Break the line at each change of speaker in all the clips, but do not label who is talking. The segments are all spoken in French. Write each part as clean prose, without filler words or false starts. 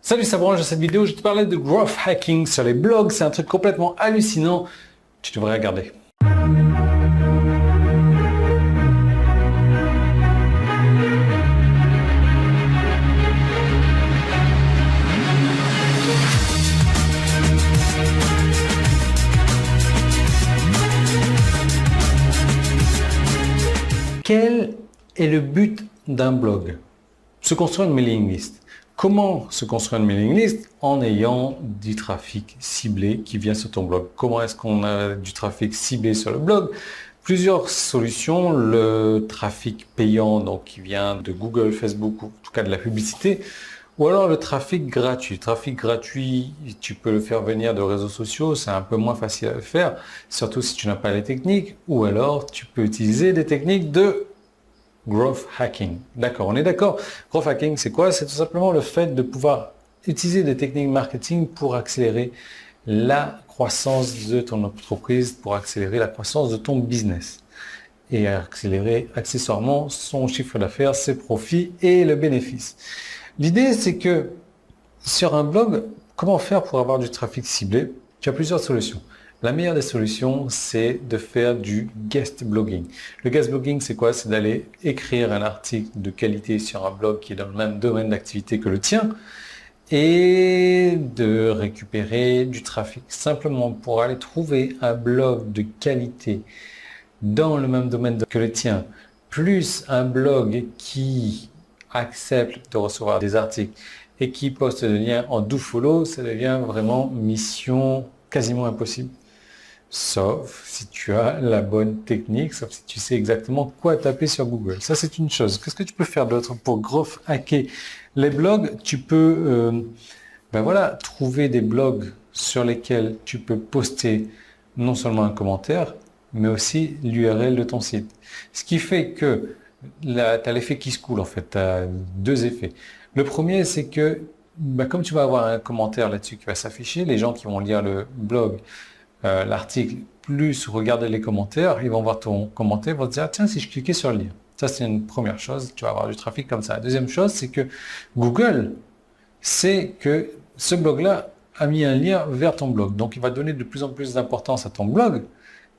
Salut, c'est Branche. Dans cette vidéo, je te parlais de growth hacking sur les blogs. C'est un truc complètement hallucinant. Tu devrais regarder. Quel est le but d'un blog? Se construire une mailing list. Comment se construire une mailing list? En ayant du trafic ciblé qui vient sur ton blog. Comment est-ce qu'on a du trafic ciblé sur le blog? Plusieurs solutions. Le trafic payant, donc qui vient de Google, Facebook, ou en tout cas de la publicité. Ou alors le trafic gratuit. Trafic gratuit, tu peux le faire venir de réseaux sociaux, c'est un peu moins facile à le faire, surtout si tu n'as pas les techniques. Ou alors tu peux utiliser des techniques de growth hacking. D'accord, on est d'accord. Growth hacking, c'est quoi? C'est tout simplement le fait de pouvoir utiliser des techniques marketing pour accélérer la croissance de ton entreprise, pour accélérer la croissance de ton business et accélérer accessoirement son chiffre d'affaires, ses profits et le bénéfice. L'idée, c'est que sur un blog, comment faire pour avoir du trafic ciblé? Tu as plusieurs solutions. La meilleure des solutions, c'est de faire du guest blogging. Le guest blogging, c'est quoi? C'est d'aller écrire un article de qualité sur un blog qui est dans le même domaine d'activité que le tien et de récupérer du trafic. Simplement pour aller trouver un blog de qualité dans le même domaine que le tien, plus un blog qui accepte de recevoir des articles et qui poste des liens en do-follow, ça devient vraiment mission quasiment impossible. Sauf si tu as la bonne technique, sauf si tu sais exactement quoi taper sur Google. Ça, c'est une chose. Qu'est-ce que tu peux faire d'autre pour growth hacker les blogs? Tu peux trouver des blogs sur lesquels tu peux poster non seulement un commentaire, mais aussi l'URL de ton site. Ce qui fait que tu as l'effet qui se coule en fait, tu as deux effets. Le premier, c'est que comme tu vas avoir un commentaire là-dessus qui va s'afficher, les gens qui vont lire le blog, l'article, plus regarder les commentaires, ils vont voir ton commentaire, ils vont se dire, tiens, si je cliquais sur le lien. Ça, c'est une première chose, tu vas avoir du trafic comme ça. La deuxième chose, c'est que Google sait que ce blog-là a mis un lien vers ton blog. Donc, il va donner de plus en plus d'importance à ton blog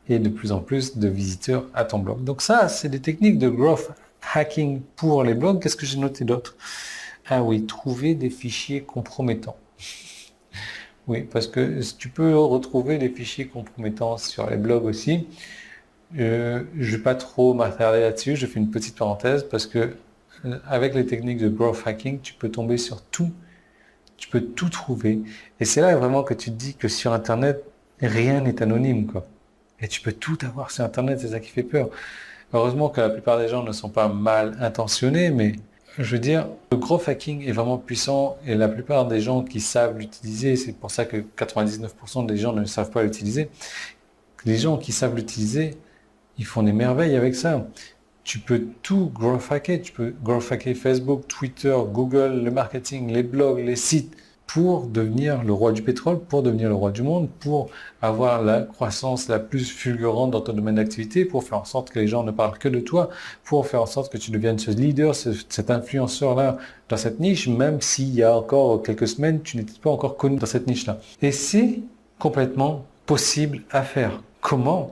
et de plus en plus de visiteurs à ton blog. Donc ça, c'est des techniques de growth hacking pour les blogs. Qu'est-ce que j'ai noté d'autre? Ah oui, trouver des fichiers compromettants. Oui, parce que tu peux retrouver des fichiers compromettants sur les blogs aussi. Je ne vais pas trop m'attarder là-dessus, je fais une petite parenthèse parce que avec les techniques de growth hacking, tu peux tomber sur tout, tu peux tout trouver. Et c'est là vraiment que tu te dis que sur Internet, rien n'est anonyme, quoi. Et tu peux tout avoir sur Internet, c'est ça qui fait peur. Heureusement que la plupart des gens ne sont pas mal intentionnés, mais je veux dire, le growth hacking est vraiment puissant et la plupart des gens qui savent l'utiliser, c'est pour ça que 99% des gens ne savent pas l'utiliser. Les gens qui savent l'utiliser, ils font des merveilles avec ça. Tu peux tout growth hacker, tu peux growth hacker Facebook, Twitter, Google, le marketing, les blogs, les sites, pour devenir le roi du pétrole, pour devenir le roi du monde, pour avoir la croissance la plus fulgurante dans ton domaine d'activité, pour faire en sorte que les gens ne parlent que de toi, pour faire en sorte que tu deviennes ce leader, cet influenceur-là dans cette niche, même s'il y a encore quelques semaines, tu n'étais pas encore connu dans cette niche-là. Et c'est complètement possible à faire. Comment?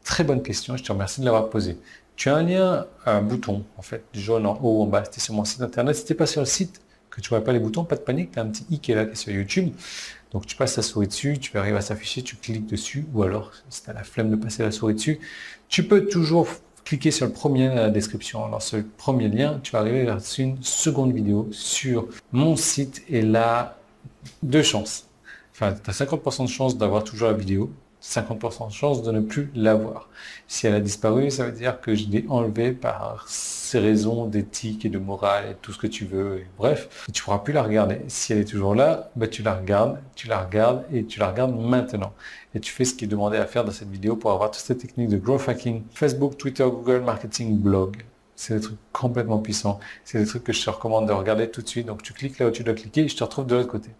Très bonne question, je te remercie de l'avoir posée. Tu as un lien, un bouton, en fait, jaune en haut ou en bas, c'était sur mon site internet. Si tu n'es pas sur le site, que tu ne vois pas les boutons, pas de panique, tu as un petit i qui est là, qui est sur YouTube. Donc tu passes la souris dessus, tu arrives à s'afficher, tu cliques dessus, ou alors si tu as la flemme de passer la souris dessus, tu peux toujours cliquer sur le premier lien dans la description. Dans ce premier lien, tu vas arriver vers une seconde vidéo sur mon site et là, deux chances. Enfin, tu as 50% de chance d'avoir toujours la vidéo, 50% de chance de ne plus l'avoir. Si elle a disparu, ça veut dire que je l'ai enlevée par ces raisons d'éthique et de morale et tout ce que tu veux. Et bref, tu ne pourras plus la regarder. Si elle est toujours là, tu la regardes et tu la regardes maintenant. Et tu fais ce qui est demandé à faire dans cette vidéo pour avoir toutes ces techniques de growth hacking, Facebook, Twitter, Google, marketing, blog. C'est des trucs complètement puissants. C'est des trucs que je te recommande de regarder tout de suite. Donc tu cliques là où tu dois cliquer et je te retrouve de l'autre côté.